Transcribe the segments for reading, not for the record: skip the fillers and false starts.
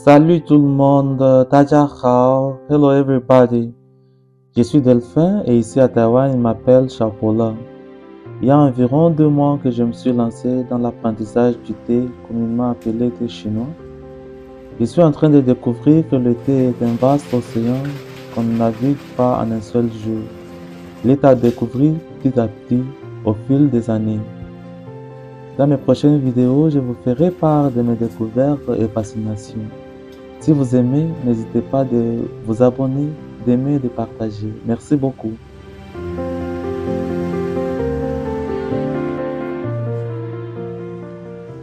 Salut tout le monde, 大家好, hello everybody. Je suis Delphin et ici à Taïwan, il m'appelle Chapola. Il y a environ 2 mois que je me suis lancé dans l'apprentissage du thé, communément appelé thé chinois. Je suis en train de découvrir que le thé est un vaste océan qu'on ne navigue pas en un seul jour. Il est à découvrir petit à petit au fil des années. Dans mes prochaines vidéos, je vous ferai part de mes découvertes et fascinations. Si vous aimez, n'hésitez pas de vous abonner, d'aimer et de partager. Merci beaucoup.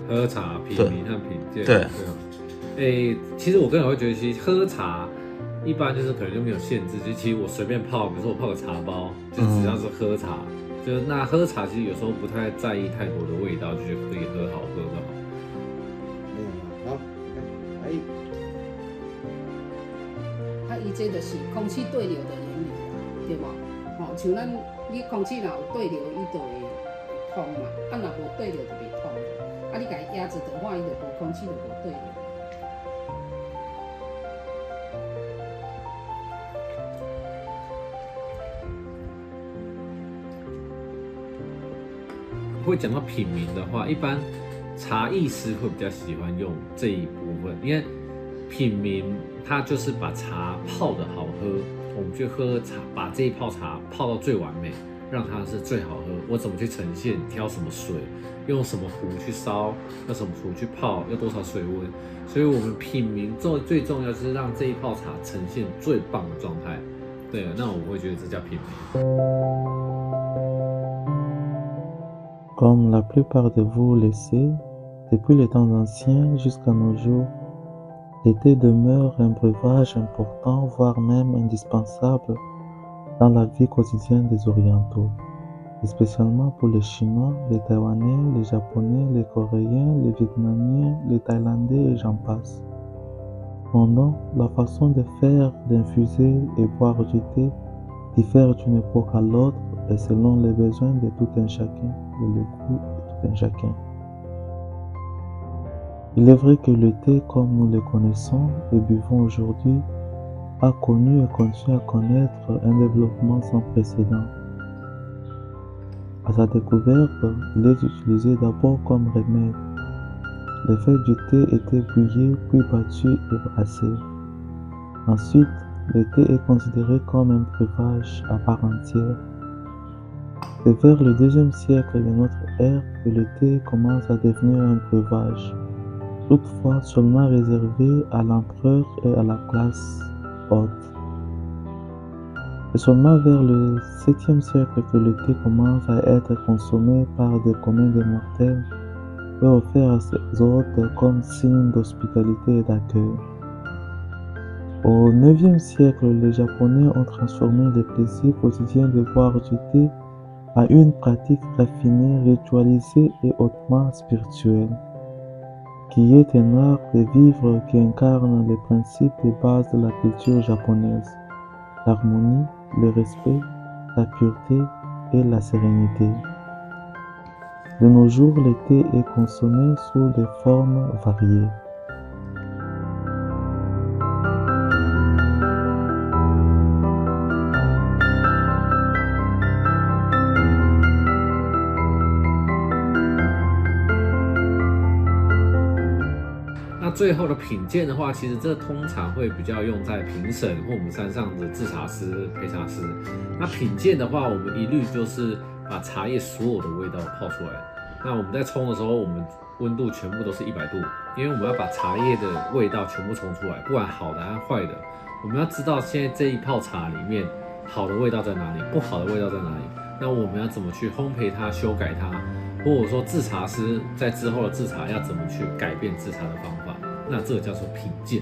喝茶品对茗和品鉴，对啊。其实我个人会觉得，其实喝茶一般就是可能就没有限制，就其实我随便泡，比如说我泡个茶包，就只要是喝茶，就是那喝茶其实有时候不太在意太多的味道，就觉得可以喝好喝就好。好，哎，伊这就是空气对流的原理啦，对无？吼，像咱你空气若有对流，伊就会通嘛；若无对流就袂通。你甲伊压着的话，伊就无空气就无对流。会讲到品茗的话，一般茶艺师会比较喜欢用这一部分，因为品茗它就是把茶泡的好喝，我们去喝茶，把这一泡茶泡到最完美，让它是最好喝。我怎么去呈现？挑什么水？用什么壶去烧？用什么壶去泡？要多少水温？所以我们品茗最重要是让这一泡茶呈现最棒的状态。对，那我会觉得这叫品茗。Comme la plupart de vous le savent, depuis les temps anciens jusqu'à nos jours, le thé demeure un breuvage important, voire même indispensable dans la vie quotidienne des Orientaux, et spécialement pour les Chinois, les Taïwanais, les Japonais, les Coréens, les Vietnamiens, les Thaïlandais et j'en passe. Cependant, la façon de faire, d'infuser et boire du thé diffère d'une époque à l'autre et selon les besoins de tout un chacun et le goût de tout un chacun. Il est vrai que le thé, comme nous le connaissons et buvons aujourd'hui, a connu et continue à connaître un développement sans précédent. À sa découverte, il est utilisé d'abord comme remède. Les feuilles du thé étaient bouillies puis battues et brassées. Ensuite, le thé est considéré comme un breuvage à part entière. C'est vers le 2e siècle de notre ère que le thé commence à devenir un breuvage, toutefois seulement réservé à l'empereur et à la classe haute. C'est seulement vers le 7e siècle que le thé commence à être consommé par des communs des mortels et offert à ses hôtes comme signe d'hospitalité et d'accueil. Au 9e siècle, les Japonais ont transformé le plaisir quotidien de boire du thé à une pratique raffinée, ritualisée et hautement spirituelle, qui est un art de vivre qui incarne les principes de base de la culture japonaise, l'harmonie, le respect, la pureté et la sérénité. De nos jours, le thé est consommé sous des formes variées.那最后的品鉴的话，其实这通常会比较用在评审或我们山上的制茶师、陪茶师。那品鉴的话，我们一律就是把茶叶所有的味道泡出来。那我们在冲的时候，我们温度全部都是100度，因为我们要把茶叶的味道全部冲出来，不管好的和坏的。我们要知道现在这一泡茶里面好的味道在哪里，不好的味道在哪里。那我们要怎么去烘焙它、修改它，或者说制茶师在之后的制茶要怎么去改变制茶的方法？那这个叫做品鉴。